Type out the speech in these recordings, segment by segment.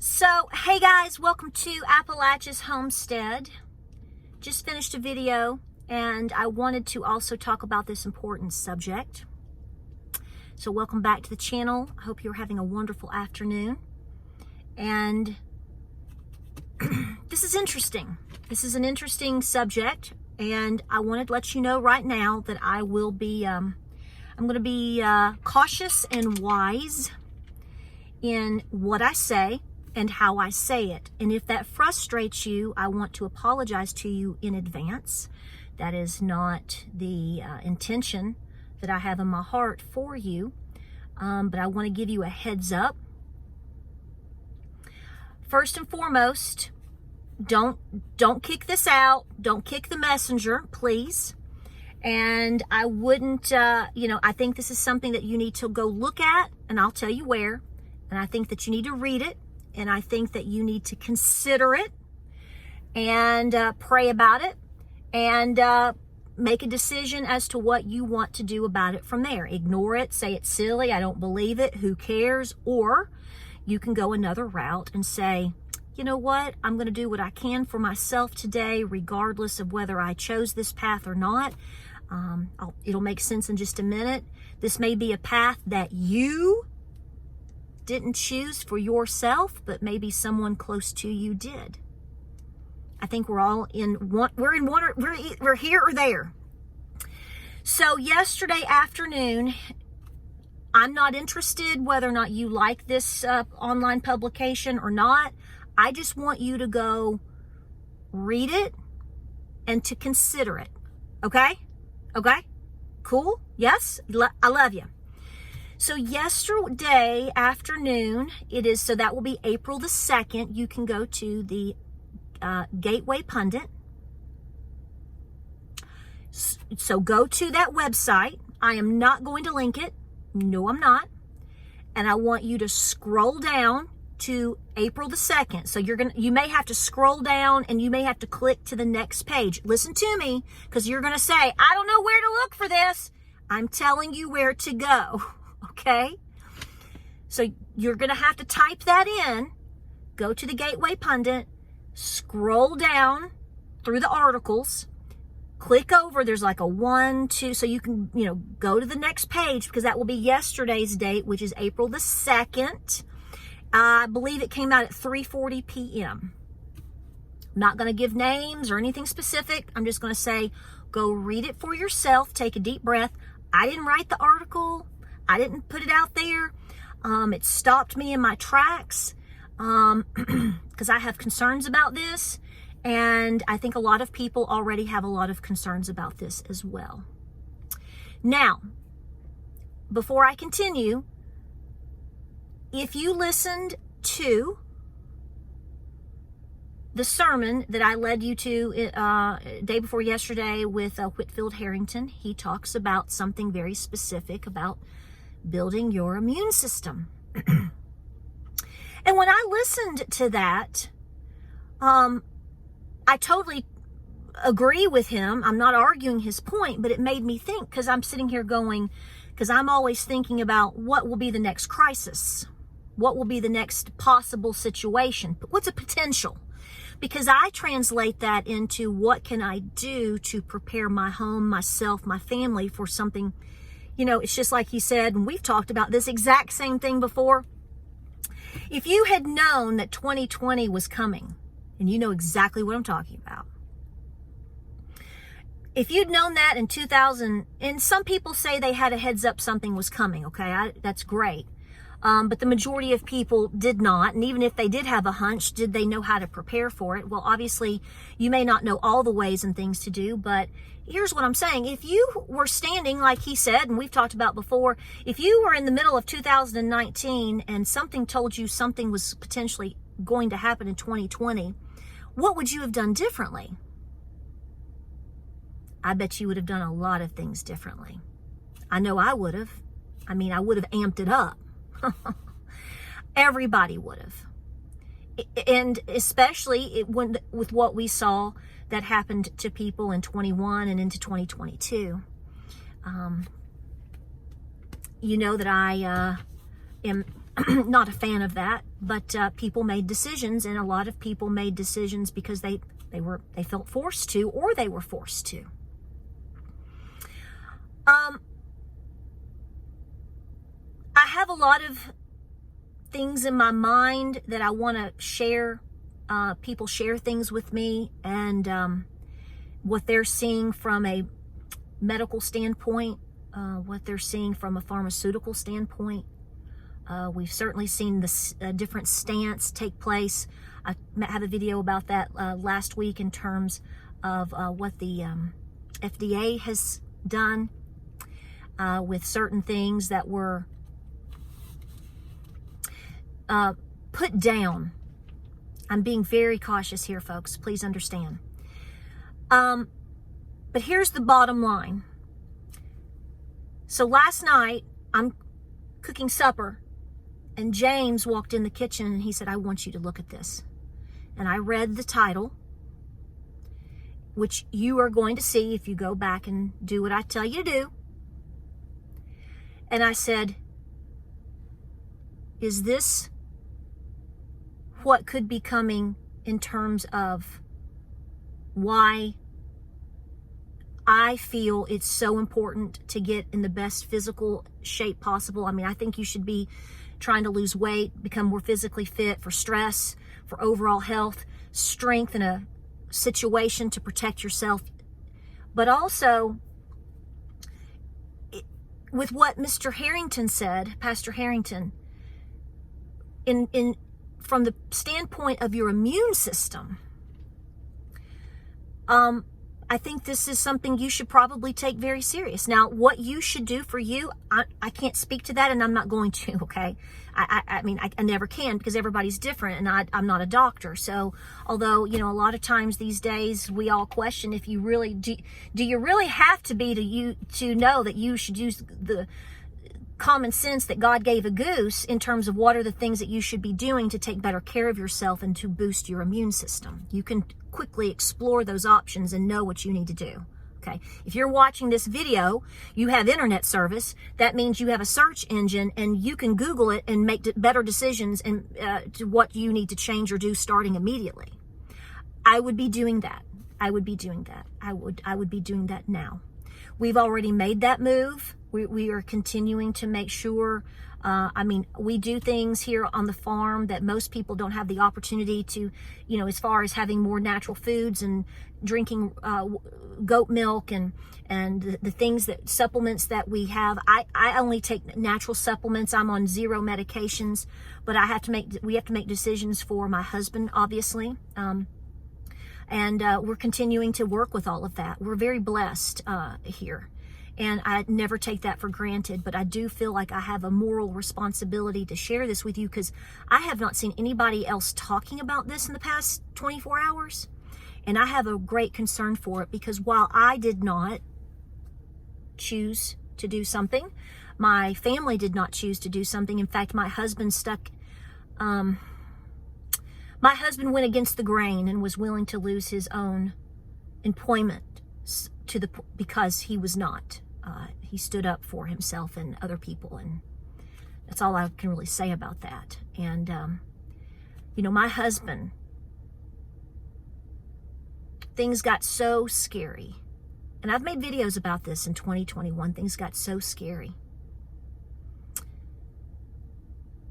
So, hey guys, welcome to Appalachia's Homestead. Just finished a video and I wanted to also talk about this important subject. So welcome back to the channel. I hope you're having a wonderful afternoon. And this is interesting. This is an interesting subject, and I wanted to let you know right now that I will be, I'm going to be cautious and wise in what I say and how I say it. And if that frustrates you, I want to apologize to you in advance. That is not the intention that I have in my heart for you, but I want to give you a heads up. First and foremost, don't kick this out. Don't kick the messenger, please. And I wouldn't, I think this is something that you need to go look at, and I'll tell you where. And I think that you need to read it. And I think that you need to consider it and pray about it and make a decision as to what you want to do about it from there. Ignore it, say it's silly, I don't believe it, who cares? Or you can go another route and say, you know what, I'm going to do what I can for myself today, regardless of whether I chose this path or not. It'll make sense in just a minute. This may be a path that you didn't choose for yourself, but maybe someone close to you did. I think we're all in one, we're here or there. So yesterday afternoon, I'm not interested whether or not you like this online publication or not. I just want you to go read it and to consider it. Okay? Okay? Cool? Yes? I love you. So yesterday afternoon, so that will be April the 2nd, you can go to the Gateway Pundit. So go to that website. I am not going to link it. No, I'm not. And I want you to scroll down to April the 2nd. So you may have to scroll down and you may have to click to the next page. Listen to me, because you're going to say, I don't know where to look for this. I'm telling you where to go. Okay, so you're going to have to type that in, go to the Gateway Pundit, scroll down through the articles, click over, there's like a 1, 2, so you can, go to the next page, because that will be yesterday's date, which is April the 2nd. I believe it came out at 3:40 p.m. I'm not going to give names or anything specific. I'm just going to say, go read it for yourself, take a deep breath. I didn't write the article. I didn't put it out there. It stopped me in my tracks because I have concerns about this. And I think a lot of people already have a lot of concerns about this as well. Now, before I continue, if you listened to the sermon that I led you to day before yesterday with Whitfield Harrington, he talks about something very specific about building your immune system. And when I listened to that, I totally agree with him. I'm not arguing his point, but it made me think, because I'm sitting here going, because I'm always thinking about what will be the next crisis, what will be the next possible situation, but what's a potential? Because I translate that into what can I do to prepare my home, myself, my family for something. It's just like he said, and we've talked about this exact same thing before. If you had known that 2020 was coming, and you know exactly what I'm talking about. If you'd known that in 2000, and some people say they had a heads up something was coming, okay, that's great. But the majority of people did not. And even if they did have a hunch, did they know how to prepare for it? Well, obviously, you may not know all the ways and things to do, but here's what I'm saying. If you were standing, like he said, and we've talked about before, if you were in the middle of 2019 and something told you something was potentially going to happen in 2020, what would you have done differently? I bet you would have done a lot of things differently. I know I would have. I would have amped it up. Everybody would have. And especially with what we saw that happened to people in 21 and into 2022. You know that I am Not a fan of that, but people made decisions, and a lot of people made decisions because they felt forced to, or they were forced to. I have a lot of things in my mind that I want to share. People share things with me, and what they're seeing from a medical standpoint, what they're seeing from a pharmaceutical standpoint. We've certainly seen this different stance take place. I have a video about that last week in terms of what the FDA has done with certain things that were put down. I'm being very cautious here, folks. Please understand. But here's the bottom line. So last night, I'm cooking supper, and James walked in the kitchen and he said, I want you to look at this. And I read the title, which you are going to see if you go back and do what I tell you to do. And I said, is this what could be coming in terms of why I feel it's so important to get in the best physical shape possible? I mean, I think you should be trying to lose weight, become more physically fit for stress, for overall health, strength in a situation to protect yourself. But also, with what Mr. Harrington said, Pastor Harrington, from the standpoint of your immune system, I think this is something you should probably take very serious. Now, what you should do for you, I can't speak to that, and I'm not going to, okay? I mean, I never can, because everybody's different, and I'm not a doctor. So, although, you know, a lot of times these days we all question if you really, do you really have to be to know that you should use the common sense that God gave a goose in terms of what are the things that you should be doing to take better care of yourself and to boost your immune system. You can quickly explore those options and know what you need to do. Okay. If you're watching this video, you have internet service. That means you have a search engine, and you can Google it and make better decisions and to what you need to change or do starting immediately. I would be doing that. I would be doing that. I would be doing that now. We've already made that move. We are continuing to make sure. I mean, we do things here on the farm that most people don't have the opportunity to, you know, as far as having more natural foods and drinking goat milk and the things that supplements that we have. I only take natural supplements. I'm on 0 medications, but we have to make decisions for my husband, obviously. And we're continuing to work with all of that. We're very blessed here. And I never take that for granted, but I do feel like I have a moral responsibility to share this with you, because I have not seen anybody else talking about this in the past 24 hours. And I have a great concern for it, because while I did not choose to do something, my family did not choose to do something. In fact, my husband went against the grain and was willing to lose his own employment because he was not. He stood up for himself and other people, and that's all I can really say about that. And, you know, my husband, things got so scary. And I've made videos about this in 2021. Things got so scary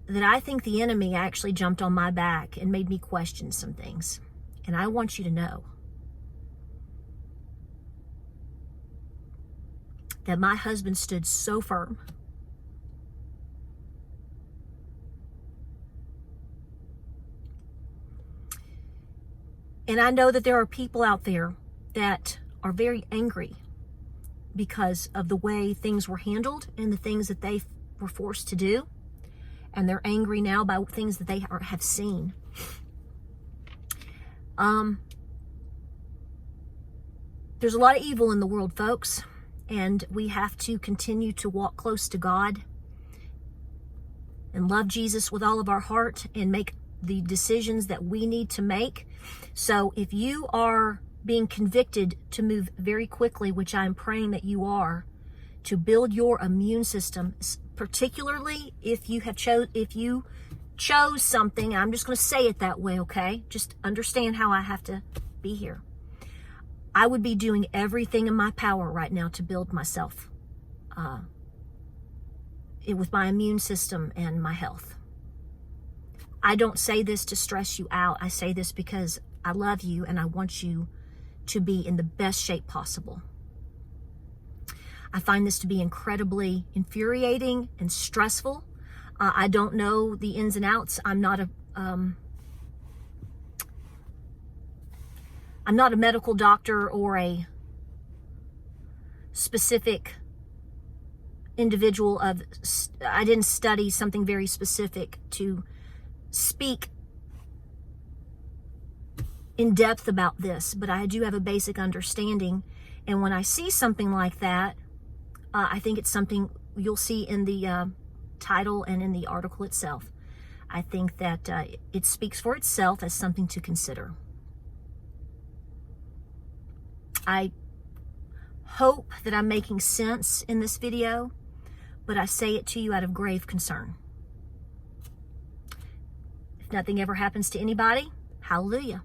that I think the enemy actually jumped on my back and made me question some things. And I want you to know that my husband stood so firm. And I know that there are people out there that are very angry because of the way things were handled and the things that they were forced to do. And they're angry now by things that they have seen. There's a lot of evil in the world, folks. And we have to continue to walk close to God and love Jesus with all of our heart and make the decisions that we need to make. So if you are being convicted to move very quickly, which I'm praying that you are, to build your immune system, particularly if you chose something, I'm just going to say it that way, okay? Just understand how I have to be here. I would be doing everything in my power right now to build myself with my immune system and my health. I don't say this to stress you out. I say this because I love you and I want you to be in the best shape possible. I find this to be incredibly infuriating and stressful. I don't know the ins and outs. I'm not a medical doctor or a specific individual I didn't study something very specific to speak in depth about this, but I do have a basic understanding. And when I see something like that, I think it's something you'll see in the title and in the article itself. I think that it speaks for itself as something to consider. I hope that I'm making sense in this video, but I say it to you out of grave concern. If nothing ever happens to anybody, hallelujah.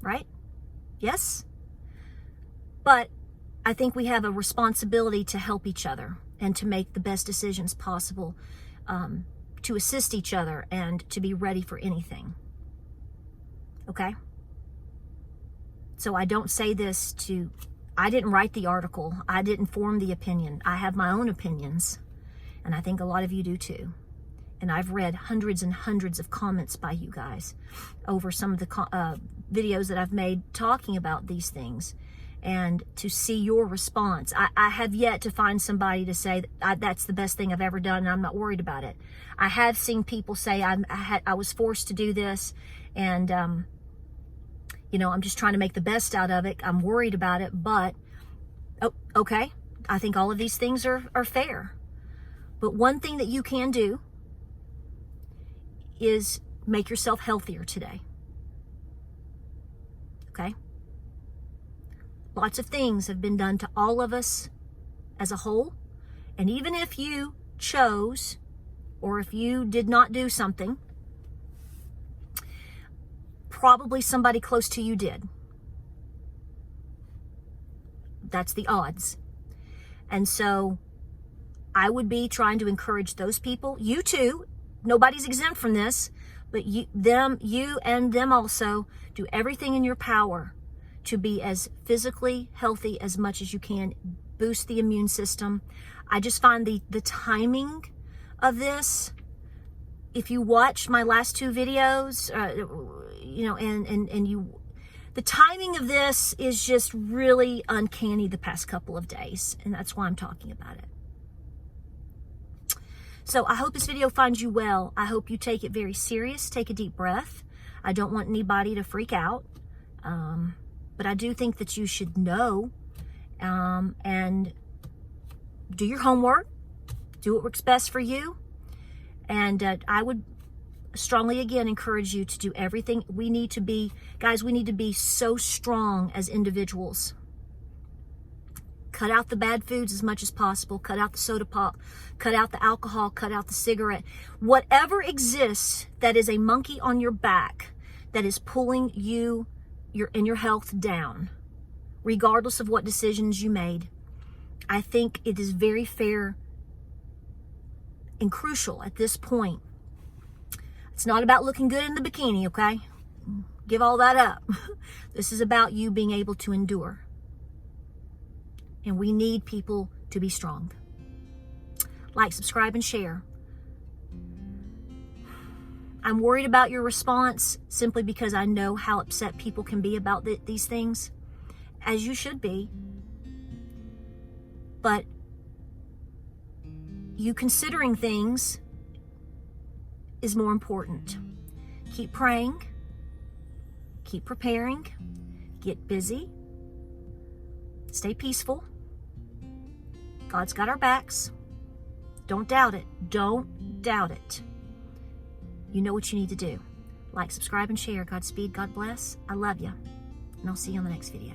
Right? Yes? But I think we have a responsibility to help each other and to make the best decisions possible, to assist each other and to be ready for anything. Okay? So I don't say this I didn't write the article. I didn't form the opinion. I have my own opinions, and I think a lot of you do too. And I've read hundreds and hundreds of comments by you guys over some of the videos that I've made talking about these things, and to see your response. I have yet to find somebody to say that's the best thing I've ever done and I'm not worried about it. I have seen people say I was forced to do this, and I'm just trying to make the best out of it. I'm worried about it, but okay. I think all of these things are fair. But one thing that you can do is make yourself healthier today. Okay? Lots of things have been done to all of us as a whole. And even if you chose, or if you did not do something, probably somebody close to you did. That's the odds. And so I would be trying to encourage those people, you too. Nobody's exempt from this, but you and them also, do everything in your power to be as physically healthy as much as you can. Boost the immune system. I just find the timing of this, if you watch my last two videos, the timing of this is just really uncanny the past couple of days, and that's why I'm talking about it. So I hope this video finds you well. I hope you take it very serious. Take a deep breath. I don't want anybody to freak out, but I do think that you should know and do your homework. Do what works best for you. And I would strongly again encourage you to do everything. We need to be so strong as individuals. Cut out the bad foods as much as possible. Cut out the soda pop. Cut out the alcohol. Cut out the cigarette. Whatever exists that is a monkey on your back that is pulling your health down, regardless of what decisions you made, I think it is very fair and crucial at this point. It's not about looking good in the bikini, okay? Give all that up. This is about you being able to endure. And we need people to be strong. Like, subscribe, and share. I'm worried about your response simply because I know how upset people can be about these things, as you should be. But you considering things is more important. Keep praying. Keep preparing. Get busy. Stay peaceful. God's got our backs. Don't doubt it. Don't doubt it. You know what you need to do. Like, subscribe, and share. Godspeed. God bless. I love you. And I'll see you on the next video.